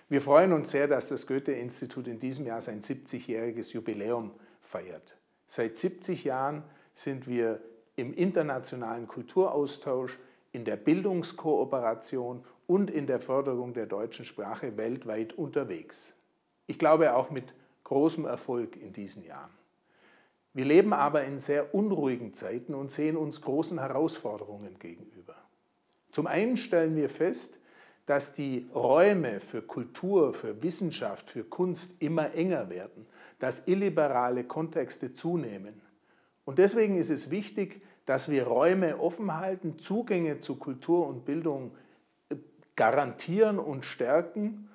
Wir freuen uns sehr, dass das Goethe-Institut in diesem Jahr sein 70-jähriges Jubiläum feiert. Seit 70 Jahren sind wir im internationalen Kulturaustausch, in der Bildungskooperation und in der Förderung der deutschen Sprache weltweit unterwegs. Ich glaube auch mit großem Erfolg in diesen Jahren. Wir leben aber in sehr unruhigen Zeiten und sehen uns großen Herausforderungen gegenüber. Zum einen stellen wir fest, dass die Räume für Kultur, für Wissenschaft, für Kunst immer enger werden, dass illiberale Kontexte zunehmen. Und deswegen ist es wichtig, dass wir Räume offen halten, Zugänge zu Kultur und Bildung garantieren und stärken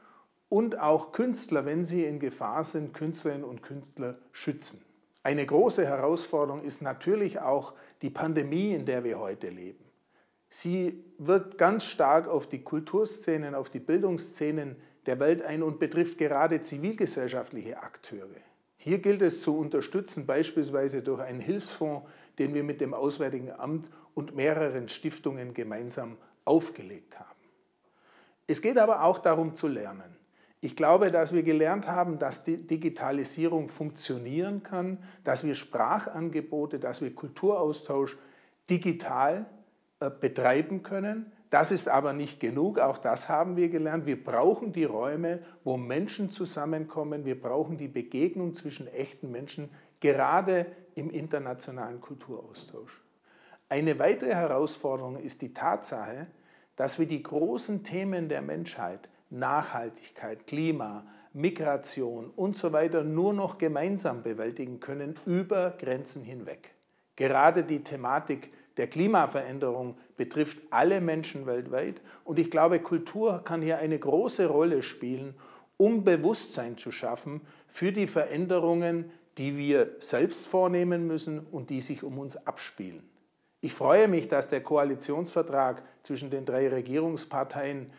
und auch Künstler, wenn sie in Gefahr sind, Künstlerinnen und Künstler schützen. Eine große Herausforderung ist natürlich auch die Pandemie, in der wir heute leben. Sie wirkt ganz stark auf die Kulturszenen, auf die Bildungsszenen der Welt ein und betrifft gerade zivilgesellschaftliche Akteure. Hier gilt es zu unterstützen, beispielsweise durch einen Hilfsfonds, den wir mit dem Auswärtigen Amt und mehreren Stiftungen gemeinsam aufgelegt haben. Es geht aber auch darum zu lernen. Ich glaube, dass wir gelernt haben, dass die Digitalisierung funktionieren kann, dass wir Sprachangebote, dass wir Kulturaustausch digital betreiben können. Das ist aber nicht genug, auch das haben wir gelernt. Wir brauchen die Räume, wo Menschen zusammenkommen. Wir brauchen die Begegnung zwischen echten Menschen, gerade im internationalen Kulturaustausch. Eine weitere Herausforderung ist die Tatsache, dass wir die großen Themen der Menschheit, Nachhaltigkeit, Klima, Migration und so weiter, nur noch gemeinsam bewältigen können, über Grenzen hinweg. Gerade die Thematik der Klimaveränderung betrifft alle Menschen weltweit und ich glaube, Kultur kann hier eine große Rolle spielen, um Bewusstsein zu schaffen für die Veränderungen, die wir selbst vornehmen müssen und die sich um uns abspielen. Ich freue mich, dass der Koalitionsvertrag zwischen den 3 Regierungsparteien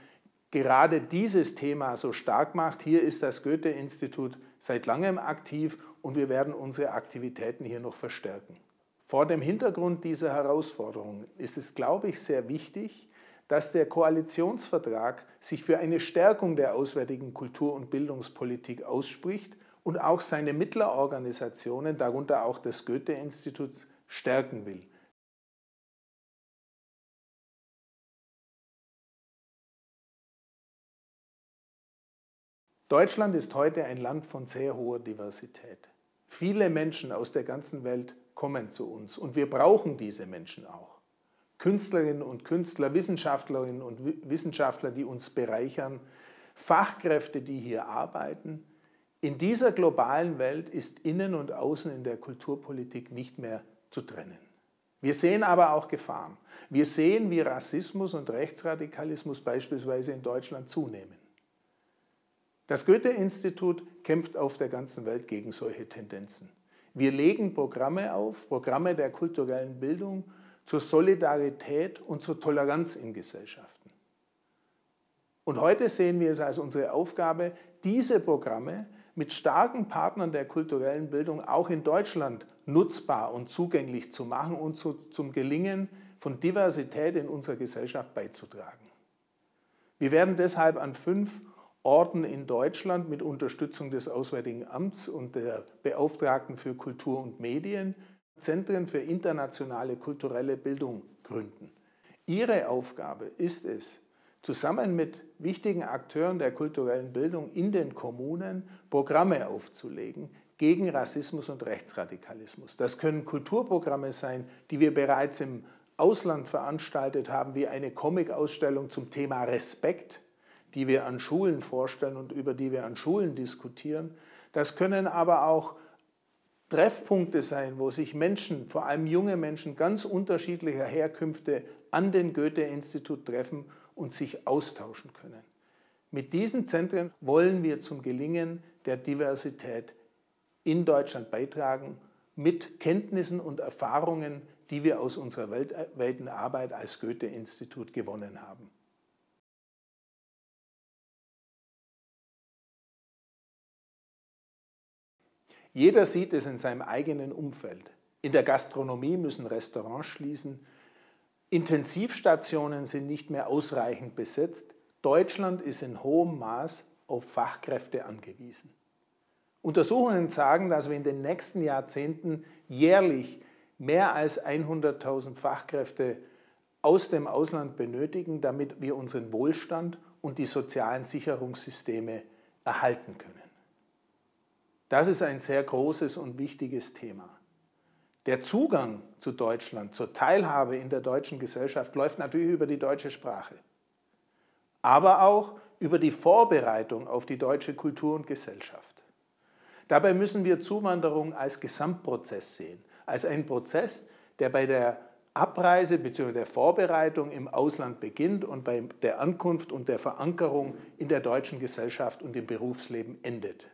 gerade dieses Thema so stark macht. Hier ist das Goethe-Institut seit langem aktiv und wir werden unsere Aktivitäten hier noch verstärken. Vor dem Hintergrund dieser Herausforderungen ist es, glaube ich, sehr wichtig, dass der Koalitionsvertrag sich für eine Stärkung der auswärtigen Kultur- und Bildungspolitik ausspricht und auch seine Mittlerorganisationen, darunter auch das Goethe-Institut, stärken will. Deutschland ist heute ein Land von sehr hoher Diversität. Viele Menschen aus der ganzen Welt kommen zu uns und wir brauchen diese Menschen auch. Künstlerinnen und Künstler, Wissenschaftlerinnen und Wissenschaftler, die uns bereichern, Fachkräfte, die hier arbeiten. In dieser globalen Welt ist Innen und Außen in der Kulturpolitik nicht mehr zu trennen. Wir sehen aber auch Gefahren. Wir sehen, wie Rassismus und Rechtsradikalismus beispielsweise in Deutschland zunehmen. Das Goethe-Institut kämpft auf der ganzen Welt gegen solche Tendenzen. Wir legen Programme auf, Programme der kulturellen Bildung zur Solidarität und zur Toleranz in Gesellschaften. Und heute sehen wir es als unsere Aufgabe, diese Programme mit starken Partnern der kulturellen Bildung auch in Deutschland nutzbar und zugänglich zu machen und zum Gelingen von Diversität in unserer Gesellschaft beizutragen. Wir werden deshalb an 5 Orten in Deutschland mit Unterstützung des Auswärtigen Amts und der Beauftragten für Kultur und Medien Zentren für internationale kulturelle Bildung gründen. Ihre Aufgabe ist es, zusammen mit wichtigen Akteuren der kulturellen Bildung in den Kommunen Programme aufzulegen gegen Rassismus und Rechtsradikalismus. Das können Kulturprogramme sein, die wir bereits im Ausland veranstaltet haben, wie eine Comic-Ausstellung zum Thema Respekt, die wir an Schulen vorstellen und über die wir an Schulen diskutieren. Das können aber auch Treffpunkte sein, wo sich Menschen, vor allem junge Menschen ganz unterschiedlicher Herkünfte an den Goethe-Institut treffen und sich austauschen können. Mit diesen Zentren wollen wir zum Gelingen der Diversität in Deutschland beitragen, mit Kenntnissen und Erfahrungen, die wir aus unserer weltweiten Arbeit als Goethe-Institut gewonnen haben. Jeder sieht es in seinem eigenen Umfeld. In der Gastronomie müssen Restaurants schließen. Intensivstationen sind nicht mehr ausreichend besetzt. Deutschland ist in hohem Maß auf Fachkräfte angewiesen. Untersuchungen sagen, dass wir in den nächsten Jahrzehnten jährlich mehr als 100.000 Fachkräfte aus dem Ausland benötigen, damit wir unseren Wohlstand und die sozialen Sicherungssysteme erhalten können. Das ist ein sehr großes und wichtiges Thema. Der Zugang zu Deutschland, zur Teilhabe in der deutschen Gesellschaft läuft natürlich über die deutsche Sprache, aber auch über die Vorbereitung auf die deutsche Kultur und Gesellschaft. Dabei müssen wir Zuwanderung als Gesamtprozess sehen, als einen Prozess, der bei der Abreise bzw. der Vorbereitung im Ausland beginnt und bei der Ankunft und der Verankerung in der deutschen Gesellschaft und im Berufsleben endet.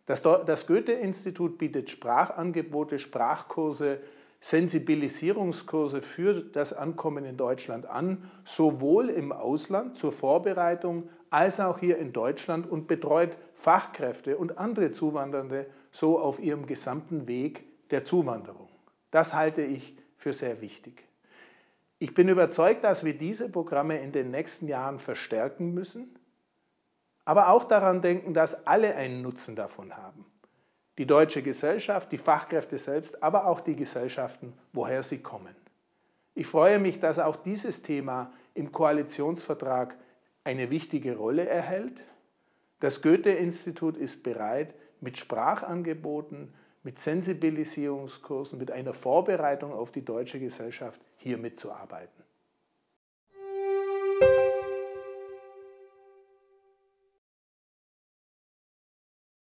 Das Goethe-Institut bietet Sprachangebote, Sprachkurse, Sensibilisierungskurse für das Ankommen in Deutschland an, sowohl im Ausland zur Vorbereitung als auch hier in Deutschland und betreut Fachkräfte und andere Zuwandernde so auf ihrem gesamten Weg der Zuwanderung. Das halte ich für sehr wichtig. Ich bin überzeugt, dass wir diese Programme in den nächsten Jahren verstärken müssen, aber auch daran denken, dass alle einen Nutzen davon haben. Die deutsche Gesellschaft, die Fachkräfte selbst, aber auch die Gesellschaften, woher sie kommen. Ich freue mich, dass auch dieses Thema im Koalitionsvertrag eine wichtige Rolle erhält. Das Goethe-Institut ist bereit, mit Sprachangeboten, mit Sensibilisierungskursen, mit einer Vorbereitung auf die deutsche Gesellschaft hier mitzuarbeiten.